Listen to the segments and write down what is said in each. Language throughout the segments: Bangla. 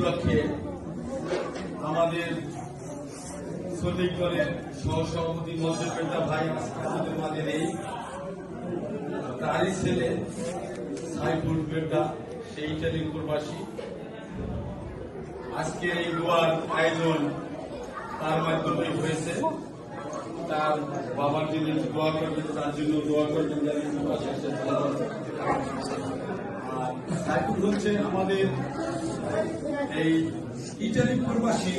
উপলক্ষে আমাদের শ্রমিক দলের সহসভাপতি মঞ্জুর পেটা ভাই আমাদের মাঝে নেই। তারই ছেলে সাইফুল পেটা, সেই ইটালির প্রবাসী। আজকে এই দোয়ার আয়োজন তার মাধ্যমে হয়েছে। তার বাবার জন্য দোয়া করবেন, তার জন্য দোয়া করবেন যাতে প্রবাসী এসে ভালো। আর সাইফুল হচ্ছে আমাদের এই ইটালি প্রবাসী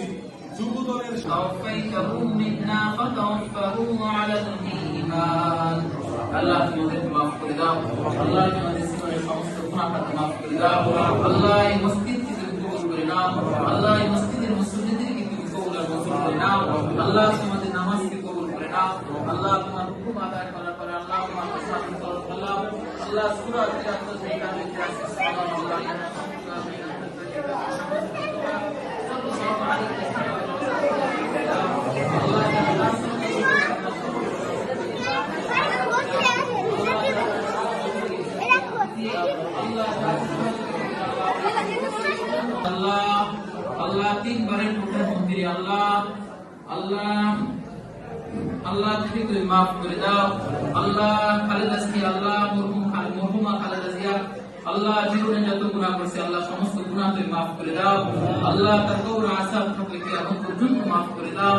যুব দলের আল্লাহ তোমাদের মাফ করে দাও। আল্লাহ তোমাদের জীবনের সমস্ত গুনাহ খাতা মাফ করে দাও। আল্লাহ এই মসজিদকে তুমি কবুল করে নাও। আল্লাহ এই মসজিদের মুসল্লিদেরকে তুমি কবুল আর মঞ্জুর করে নাও। আল্লাহ তোমাদের নামাজকে কবুল করে নাও। আল্লাহ তোমার হুকুম আদায় করার পরে আল্লাহ তোমার শাসন করো। আল্লাহ আল্লাহ সূরা আল-ফাতিহা থেকে কামিতে আছে সুবহানাল্লাহ আল্লাহ আল্লাহ তিনবারের প্রধানমন্ত্রী আল্লাহ আল্লাহ আল্লাহ তুমি তুমি মাফ করে দাও। আল্লাহ খালেদা জিয়া, আল্লাহ মরহুমা খালেদা জিয়া, আল্লাহ জীবনে যত গুনাহ করেছে আল্লাহ সমস্ত গুনাহ তুমি মাফ করে দাও। আল্লাহ তার কবর আযাব থেকে কিয়ামত পর্যন্ত মাফ করে দাও।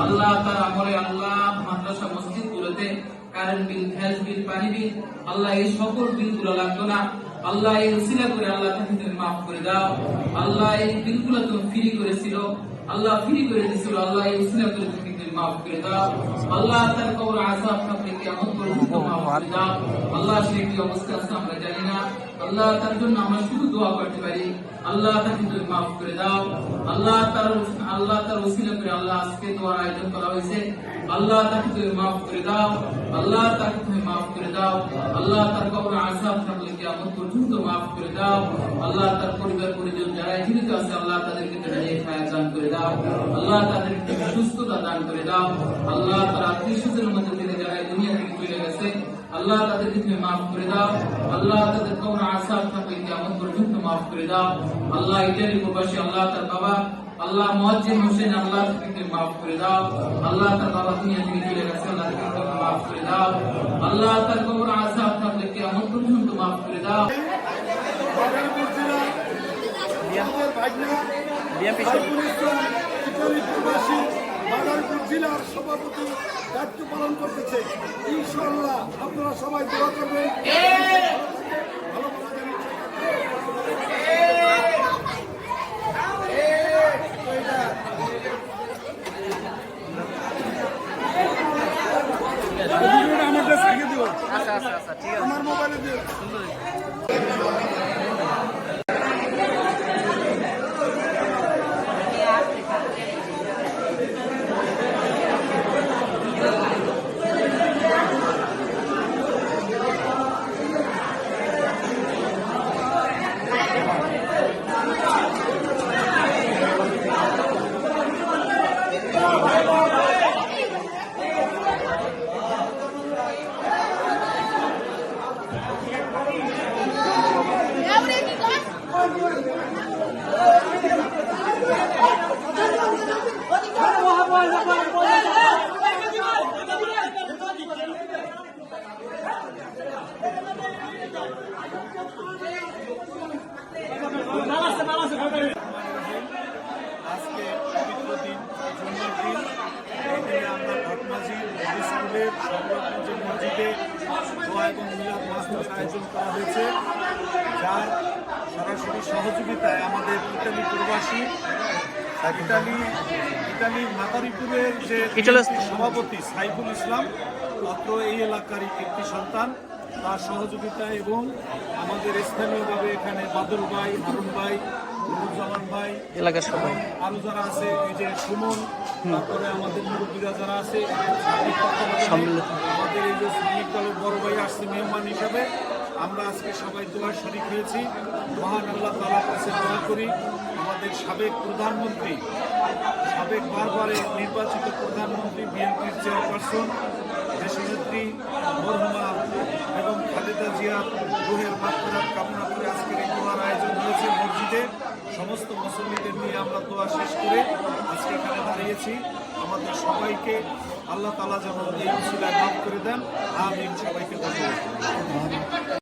আল্লাহ তার আমলে আল্লাহ মাদ্রাসা মসজিদ গুলোতে কারেন্ট বিল, গ্যাস বিল, পানি বিল, আল্লাহ এই সকল বিলগুলো লাগতো না। আল্লাহ এই উসিলা করে আল্লাহ তাকে তুমি মাফ করে দাও। আল্লাহ এই বিলগুলো তুমি ফ্রি করেছিল, আল্লাহ ফ্রি করে দিয়েছিল, আল্লাহ এই উসিলা করে তুমি মাফ করে দাও। আল্লাহ তার কবর আযাব থেকে কিয়ামত পর্যন্ত মাফ করে দাও। আল্লাহ সে কি অবস্থা আছে আমরা জানি না। আল্লাহ তার জন্য আমরা শুধু দোয়া করতে পারি। আল্লাহ তাকে তুমি মাফ করে দাও। আল্লাহ তার উসিলা করে আল্লাহ আজকে দোয়ার আয়োজন করা হয়েছে। আল্লাহ তাকে তুমি মাফ করে দাও। আল্লাহ তাকে তুমি মাফ করে দাও। আল্লাহ তার কবর আযাব থেকে কিয়ামত পর্যন্ত মাফ করে দাও। আল্লাহ তার পরিবার পরিজন যারা জীবিত আছে আল্লাহ তাদেরকে জান্নাতুল হায়াত দান করে দাও। আল্লাহ তাদেরকে সুস্থতা দান করে দাও। আল্লাহ তার আত্মীয়স্বজনের মধ্যে থেকে যারা দুনিয়া থেকে চলে গেছে আল্লাহ তাদেরকে তুমি মাফ করে দাও। আল্লাহ তাদের কবর আযাব থেকে কিয়ামত পর্যন্ত মাফ করে দাও। আল্লাহ ইটালি প্রবাসী আল্লাহ তার বাবা আল্লাহ মুয়াজ্জিম হোসেন আল্লাহ তাকে মাফ করে দাও। আল্লাহ তার বাবা দুনিয়া থেকে চলে গেছে আল্লাহ তাকে মাফ করে দাও। আল্লাহ তার কবর আযাব থেকে কিয়ামত পর্যন্ত মাফ করে দাও। জেলার সভাপতি দায়িত্ব পালন করতেছে। ইনশাআল্লাহ আপনারা সবাই দোয়া করবেন। আমার মোবাইলে দিয়ে আজকে পবিত্র দিন, জুম্মার দিন। এই দিনে আমরা ঘটনাজি স্কুলের সংরক্ষণ মসজিদে দোয়া এবং মিলাদ মাহফিল আয়োজন করা হয়েছে, যার সরাসরি সহযোগিতায় আমাদের ইটালি প্রবাসী ইটালি মাদারীপুরের যে সভাপতি সাইফুল ইসলাম অত্র এই এলাকার একটি সন্তান, তার সহযোগিতা এবং আমাদের স্থানীয়ভাবে এখানে বাদল ভাই, হারুন ভাই, নুরুজ্জামান ভাই, এলাকার সবাই আরো যারা আছে, এই যে সুমন, তারপরে আমাদের মুরব্বীরা যারা আছে, আমাদের এই যে শ্রমিক দলের বড় ভাই আসছে মেহমান হিসাবে, আমরা আজকে সবাই দোয়া শরীক হয়েছি। মহান আল্লাহ তাআলার কাছে দোয়া করি আমাদের সাবেক প্রধানমন্ত্রী, সাবেক বারবারে নির্বাচিত প্রধানমন্ত্রী, বিএনপির চেয়ারপারসন দেশনেত্রী মরহুমা এবং খালেদা জিয়ার রুহের মাগফিরাত কামনা করে আজকের এই দোয়ার আয়োজন হয়েছে মসজিদে। সমস্ত মুসল্লিদের নিয়ে আমরা দোয়া শেষ করে আজকে এখানে দাঁড়িয়েছি। আমাদের সবাইকে আল্লাহ তাআলা যেন এই উসিলায় মাফ করে দেন। আমিন। সবাইকে